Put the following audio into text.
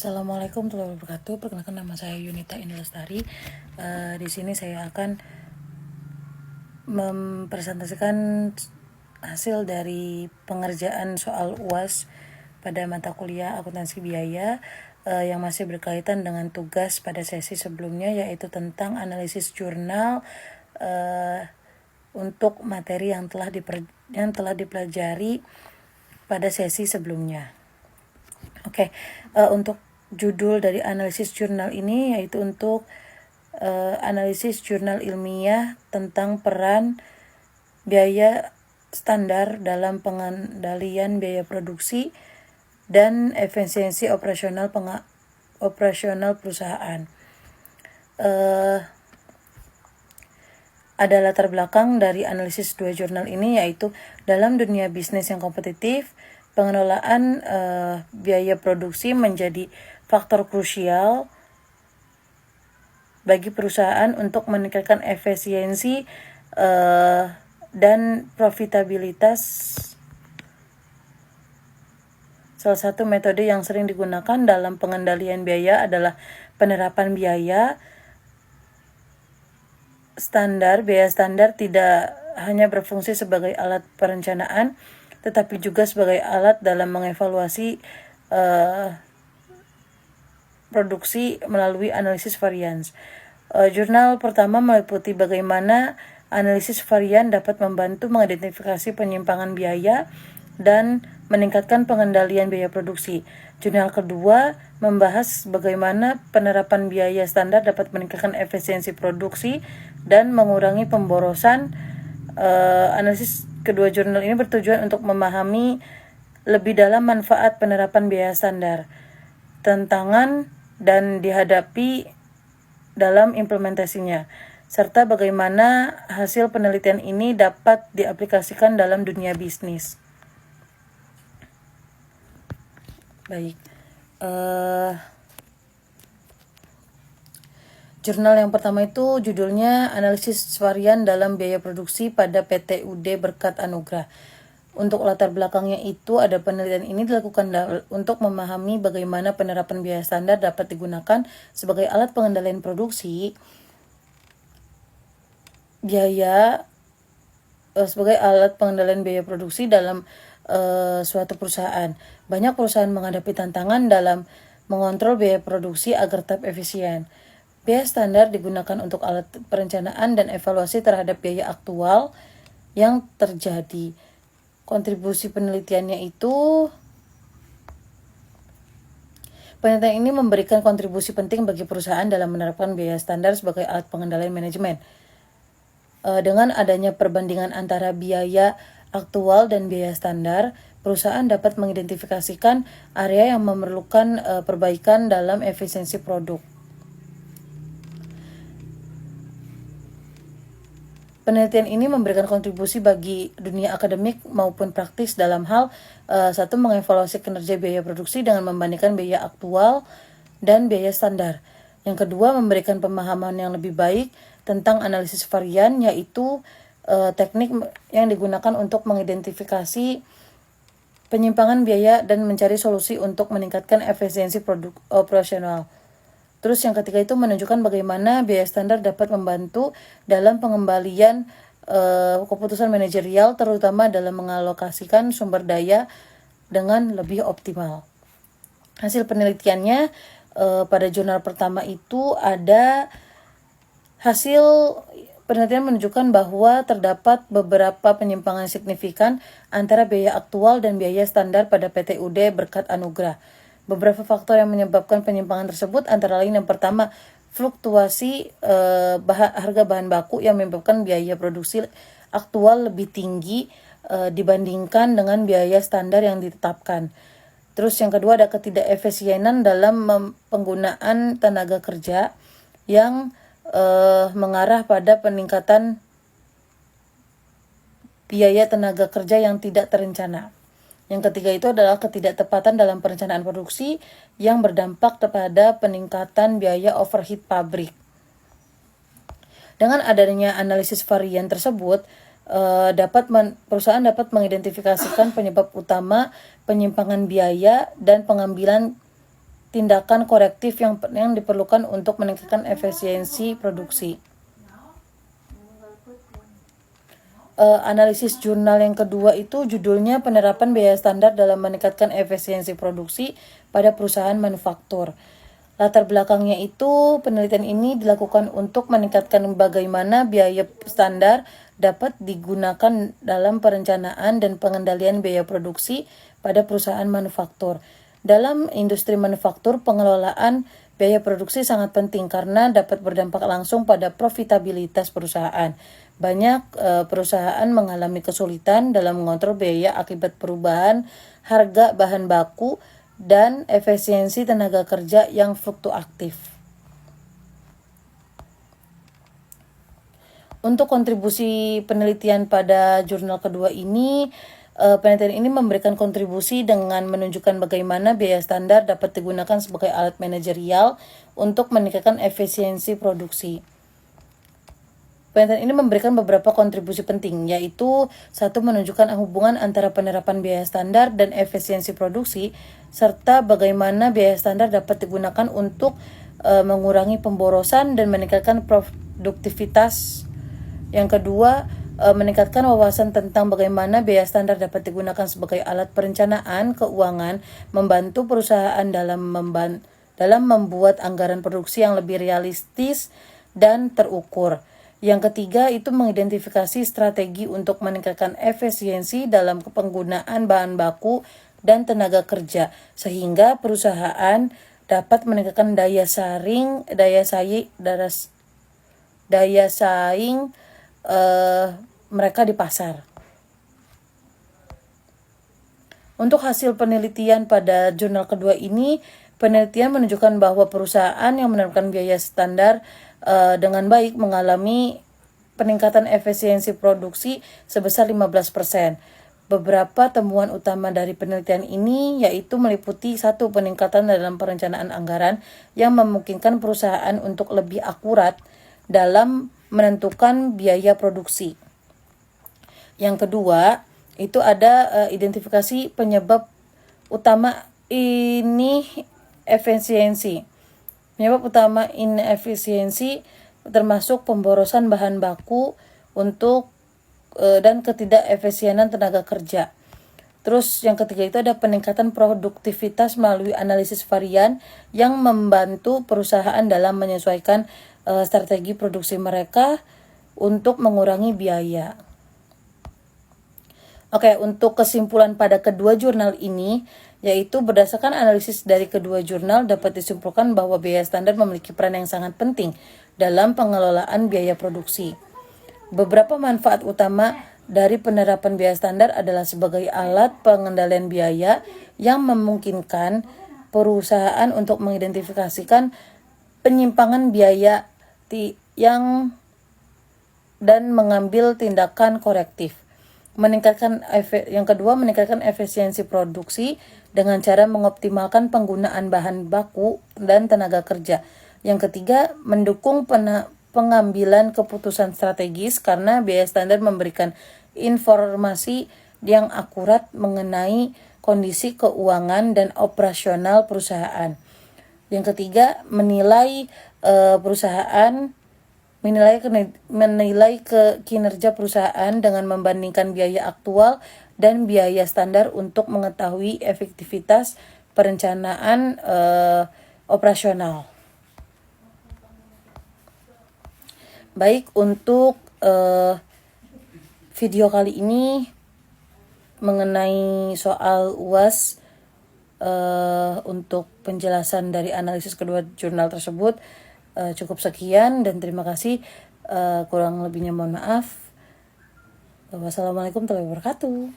Assalamualaikum warahmatullahi wabarakatuh. Perkenalkan, nama saya Yunita Indi Lestari. Di sini saya akan mempresentasikan hasil dari pengerjaan soal UAS pada mata kuliah akuntansi biaya yang masih berkaitan dengan tugas pada sesi sebelumnya, yaitu tentang analisis jurnal untuk materi yang telah dipelajari pada sesi sebelumnya. Untuk judul dari analisis jurnal ini yaitu untuk analisis jurnal ilmiah tentang peran biaya standar dalam pengendalian biaya produksi dan efisiensi operasional perusahaan. Ada latar belakang dari analisis dua jurnal ini, yaitu dalam dunia bisnis yang kompetitif, pengelolaan biaya produksi menjadi faktor krusial bagi perusahaan untuk meningkatkan efisiensi dan profitabilitas. Salah satu metode yang sering digunakan dalam pengendalian biaya adalah penerapan biaya standar. Biaya standar tidak hanya berfungsi sebagai alat perencanaan, tetapi juga sebagai alat dalam mengevaluasi produksi melalui analisis varians. Jurnal pertama meliputi bagaimana analisis varian dapat membantu mengidentifikasi penyimpangan biaya dan meningkatkan pengendalian biaya produksi. Jurnal kedua membahas bagaimana penerapan biaya standar dapat meningkatkan efisiensi produksi dan mengurangi pemborosan. Analisis kedua jurnal ini bertujuan untuk memahami lebih dalam manfaat penerapan biaya standar, tantangan dan dihadapi dalam implementasinya, serta bagaimana hasil penelitian ini dapat diaplikasikan dalam dunia bisnis. Baik. Jurnal yang pertama itu judulnya Analisis Varian dalam Biaya Produksi pada PT UD Berkat Anugrah. Untuk latar belakangnya itu, ada penelitian ini dilakukan untuk memahami bagaimana penerapan biaya standar dapat digunakan sebagai alat pengendalian produksi sebagai alat pengendalian biaya produksi dalam suatu perusahaan. Banyak perusahaan menghadapi tantangan dalam mengontrol biaya produksi agar tetap efisien. Biaya standar digunakan untuk alat perencanaan dan evaluasi terhadap biaya aktual yang terjadi. Kontribusi penelitiannya itu, penelitian ini memberikan kontribusi penting bagi perusahaan dalam menerapkan biaya standar sebagai alat pengendalian manajemen. Dengan adanya perbandingan antara biaya aktual dan biaya standar, perusahaan dapat mengidentifikasikan area yang memerlukan perbaikan dalam efisiensi produk. Penelitian ini memberikan kontribusi bagi dunia akademik maupun praktis dalam hal satu, mengevaluasi kinerja biaya produksi dengan membandingkan biaya aktual dan biaya standar. Yang kedua, memberikan pemahaman yang lebih baik tentang analisis varian, yaitu teknik yang digunakan untuk mengidentifikasi penyimpangan biaya dan mencari solusi untuk meningkatkan efisiensi produk operasional. Terus yang ketiga itu menunjukkan bagaimana biaya standar dapat membantu dalam pengembalian keputusan manajerial, terutama dalam mengalokasikan sumber daya dengan lebih optimal. Hasil penelitiannya pada jurnal pertama itu ada hasil penelitian menunjukkan bahwa terdapat beberapa penyimpangan signifikan antara biaya aktual dan biaya standar pada PT UD Berkat Anugrah. Beberapa faktor yang menyebabkan penyimpangan tersebut antara lain, yang pertama, fluktuasi harga bahan baku yang menyebabkan biaya produksi aktual lebih tinggi dibandingkan dengan biaya standar yang ditetapkan. Terus yang kedua, ada ketidakefisienan dalam penggunaan tenaga kerja yang mengarah pada peningkatan biaya tenaga kerja yang tidak terencana. Yang ketiga itu adalah ketidaktepatan dalam perencanaan produksi yang berdampak kepada peningkatan biaya overhead pabrik. Dengan adanya analisis varian tersebut, perusahaan dapat mengidentifikasikan penyebab utama penyimpangan biaya dan pengambilan tindakan korektif yang diperlukan untuk meningkatkan efisiensi produksi. Analisis jurnal yang kedua itu judulnya penerapan biaya standar dalam meningkatkan efisiensi produksi pada perusahaan manufaktur. Latar belakangnya itu penelitian ini dilakukan untuk meningkatkan bagaimana biaya standar dapat digunakan dalam perencanaan dan pengendalian biaya produksi pada perusahaan manufaktur. Dalam industri manufaktur, pengelolaan biaya produksi sangat penting karena dapat berdampak langsung pada profitabilitas perusahaan. Banyak perusahaan mengalami kesulitan dalam mengontrol biaya akibat perubahan harga bahan baku dan efisiensi tenaga kerja yang fluktuatif. Untuk kontribusi penelitian pada jurnal kedua ini, penelitian ini memberikan kontribusi dengan menunjukkan bagaimana biaya standar dapat digunakan sebagai alat manajerial untuk meningkatkan efisiensi produksi. Penelitian ini memberikan beberapa kontribusi penting, yaitu satu, menunjukkan hubungan antara penerapan biaya standar dan efisiensi produksi, serta bagaimana biaya standar dapat digunakan untuk mengurangi pemborosan dan meningkatkan produktivitas. Yang kedua, meningkatkan wawasan tentang bagaimana biaya standar dapat digunakan sebagai alat perencanaan keuangan, membantu perusahaan dalam membuat anggaran produksi yang lebih realistis dan terukur. Yang ketiga itu mengidentifikasi strategi untuk meningkatkan efisiensi dalam penggunaan bahan baku dan tenaga kerja sehingga perusahaan dapat meningkatkan daya saing mereka di pasar. Untuk hasil penelitian pada jurnal kedua ini, penelitian menunjukkan bahwa perusahaan yang menerapkan biaya standar dengan baik mengalami peningkatan efisiensi produksi sebesar 15%. Beberapa temuan utama dari penelitian ini yaitu meliputi satu, peningkatan dalam perencanaan anggaran yang memungkinkan perusahaan untuk lebih akurat dalam menentukan biaya produksi. Yang kedua, itu ada identifikasi penyebab utama inefisiensi. Penyebab utama inefisiensi termasuk pemborosan bahan baku dan ketidakefisienan tenaga kerja. Terus yang ketiga itu ada peningkatan produktivitas melalui analisis varian yang membantu perusahaan dalam menyesuaikan strategi produksi mereka untuk mengurangi biaya. Oke, untuk kesimpulan pada kedua jurnal ini, yaitu berdasarkan analisis dari kedua jurnal dapat disimpulkan bahwa biaya standar memiliki peran yang sangat penting dalam pengelolaan biaya produksi. Beberapa manfaat utama dari penerapan biaya standar adalah sebagai alat pengendalian biaya yang memungkinkan perusahaan untuk mengidentifikasikan penyimpangan biaya dan mengambil tindakan korektif. Yang kedua, meningkatkan efisiensi produksi dengan cara mengoptimalkan penggunaan bahan baku dan tenaga kerja. Yang ketiga, mendukung pengambilan keputusan strategis karena biaya standar memberikan informasi yang akurat mengenai kondisi keuangan dan operasional perusahaan. Yang ketiga, menilai kinerja perusahaan dengan membandingkan biaya aktual dan biaya standar untuk mengetahui efektivitas perencanaan operasional. Baik, untuk video kali ini mengenai soal UAS untuk penjelasan dari analisis kedua jurnal tersebut cukup sekian dan terima kasih. Kurang lebihnya mohon maaf. Wassalamualaikum warahmatullahi wabarakatuh.